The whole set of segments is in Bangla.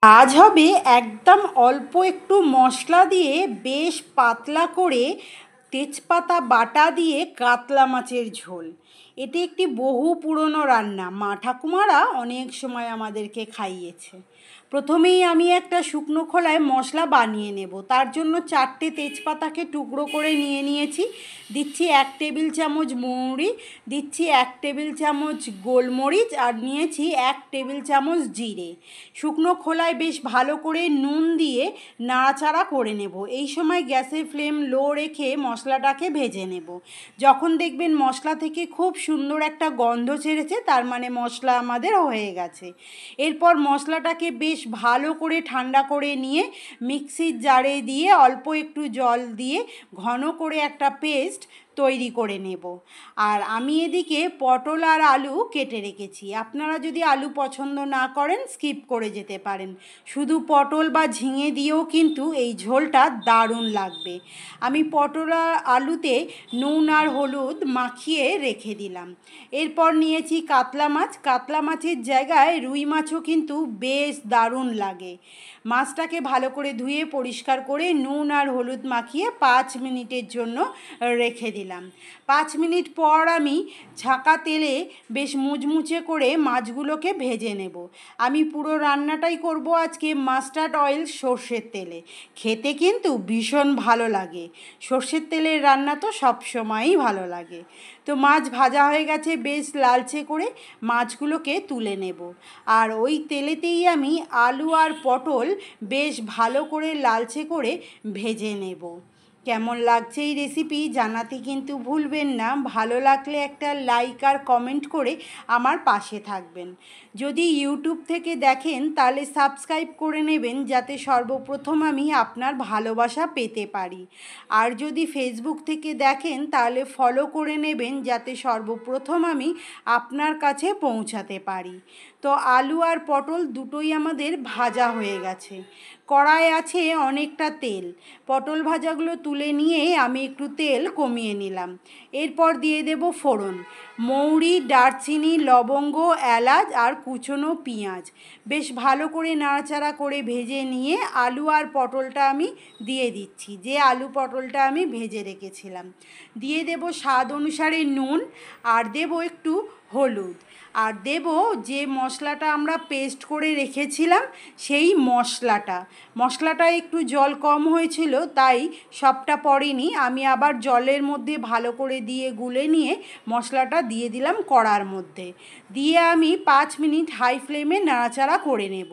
আজ হবে একদম অল্প একটু মশলা দিয়ে বেশ পাতলা করে তেজপাতা বাটা দিয়ে কাতলা মাছের ঝোল। এটি একটি বহু পুরনো রান্না, মা ঠাকুমারা অনেক সময় আমাদেরকে খাইয়েছে। প্রথমেই আমি একটা শুকনো খোলায় মশলা বানিয়ে নেব। তার জন্য 4টে তেজপাতাকে টুকরো করে নিয়েছি। দিচ্ছি 1 টেবিল চামচ মৌরি, দিচ্ছি 1 টেবিল চামচ গোলমরিচ, আর নিয়েছি 1 টেবিল চামচ জিরে। শুকনো খোলায় বেশ ভালো করে নুন দিয়ে নাড়াচাড়া করে নেব। এই সময় গ্যাসের ফ্লেম লো রেখে মশলাটাকে ভেজে নেব। যখন দেখবেন মশলা থেকে খুব সুন্দর একটা গন্ধ ছেড়েছে, তার মানে মশলা আমাদের হয়ে গেছে। এরপর মশলাটাকে বেশ ভালো করে ঠান্ডা করে নিয়ে মিক্সির জারে দিয়ে অল্প একটু জল দিয়ে ঘন করে একটা পেস্ট তৈরি করে নেব। আর আমি এদিকে পটল আর আলু কেটে রেখেছি। আপনারা যদি আলু পছন্দ না করেন স্কিপ করে যেতে পারেন। শুধু পটল বা ঝিঙে দিয়েও কিন্তু এই ঝোলটা দারুণ লাগবে। আমি পটল আর আলুতে নুন আর হলুদ মাখিয়ে রেখে দিলাম। এরপর নিয়েছি কাতলা মাছ। কাতলা মাছের জায়গায় রুই মাছও কিন্তু বেশ দারুণ লাগে। মাছটাকে ভালো করে ধুয়ে পরিষ্কার করে নুন আর হলুদ মাখিয়ে 5 মিনিটের জন্য রেখে দিলাম। 5 মিনিট পর আমি ছাঁকা তেলে বেশ মুচমুচে করে মাছগুলোকে ভেজে নেব। আমি পুরো রান্নাটাই করব আজকে মাস্টার্ড অয়েল সর্ষের তেলে। খেতে কিন্তু ভীষণ ভালো লাগে। সর্ষের তেলের রান্না তো সবসময়ই ভালো লাগে। তো মাছ ভাজা হয়ে গেছে বেশ লালচে করে, মাছগুলোকে তুলে নেব। আর ওই তেলেতেই আমি আলু আর পটল বেশ ভালো করে লালচে করে ভেজে নেব। কেমন লাগছে এই রেসিপি জানাতে কিন্তু ভুলবেন না। ভালো লাগলে একটা লাইক আর কমেন্ট করে আমার পাশে থাকবেন। যদি ইউটিউব থেকে দেখেন তাহলে সাবস্ক্রাইব করে নেবেন, যাতে সর্বপ্রথম আমি আপনার ভালোবাসা পেতে পারি। আর যদি ফেসবুক থেকে দেখেন তাহলে ফলো করে নেবেন, যাতে সর্বপ্রথম আমি আপনার কাছে পৌঁছাতে পারি। তো আলু আর পটল দুটোই আমাদের ভাজা হয়ে গেছে। কড়ায় আছে অনেকটা তেল। পটল ভাজাগুলো তুলে নিয়ে আমি একটু তেল কমিয়ে নিলাম। এরপর দিয়ে দেব ফোড়ন, মৌরি, দারচিনি, লবঙ্গ, এলাচ আর কুচনো পেঁয়াজ। বেশ ভালো করে নাড়াচাড়া করে ভেজে নিয়ে আলু আর পটলটা আমি দিয়ে দিচ্ছি, যে আলু পটলটা আমি ভেজে রেখেছিলাম। দিয়ে দেব স্বাদ অনুসারে নুন, আর দেব একটু হলুদ, আর দেব যে মশলাটা আমরা পেস্ট করে রেখেছিলাম সেই মশলাটা একটু জল কম হয়েছিল, তাই সবটা পড়েনি। আমি আবার জলের মধ্যে ভালো করে দিয়ে গুলে নিয়ে মশলাটা দিয়ে দিলাম কড়ার মধ্যে। দিয়ে আমি 5 মিনিট হাই ফ্লেমে নাড়াচাড়া করে নেব।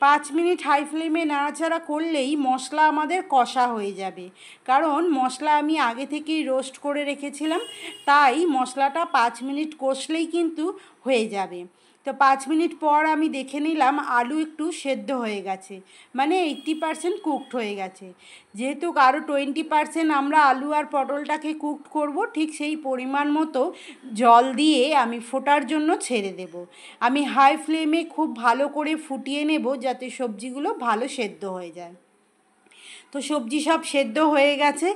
5 মিনিট হাই ফ্লেমে নাড়াচাড়া করলেই মশলা আমাদের কষা হয়ে যাবে, কারণ মশলা আমি আগে থেকেই রোস্ট করে রেখেছিলাম, তাই মশলাটা 5 মিনিট কষলেই কিন্তু হয়ে যাবে। তো 5 মিনিট পর আমি দেখে নিলাম আলু একটু সেদ্ধ হয়ে গেছে, মানে 80% কুকড হয়ে গেছে। যেহেতু আরও 20% আমরা আলু আর পটলটাকে কুকড করব, ঠিক সেই পরিমাণ মতো জল দিয়ে আমি ফোটার জন্য ছেড়ে দেব। আমি হাই ফ্লেমে খুব ভালো করে ফুটিয়ে নেব, যাতে সবজিগুলো ভালো সেদ্ধ হয়ে যায়। তো সবজি সব সেদ্ধ হয়ে গেছে।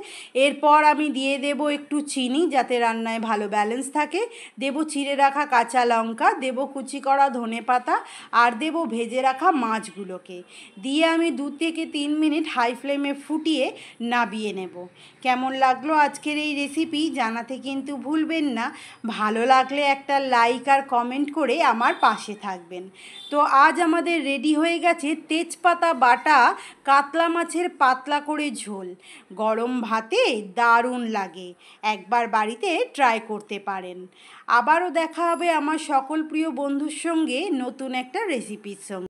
এরপর আমি দিয়ে দেব একটু চিনি, যাতে রান্নায় ভালো ব্যালেন্স থাকে। দেব চিড়ে রাখা কাঁচা লঙ্কা, দেব কুচি করা ধনেপাতা, আর দেব ভেজে রাখা মাছগুলোকে। দিয়ে আমি 2 থেকে 3 মিনিট হাই ফ্লেমে ফুটিয়ে নামিয়ে নেব। কেমন লাগলো আজকের এই রেসিপি জানাতে কিন্তু ভুলবেন না। ভালো লাগলে একটা লাইক আর কমেন্ট করে আমার পাশে থাকবেন। তো আজ আমাদের রেডি হয়ে গেছে তেজপাতা বাটা কাতলা মাছের পাতলা করে ঝোল। গরম ভাতে দারুণ লাগে। একবার বাড়িতে ট্রাই করতে পারেন। আবারও দেখা হবে আমার সকল প্রিয় বন্ধুর সঙ্গে নতুন একটা রেসিপির সঙ্গে।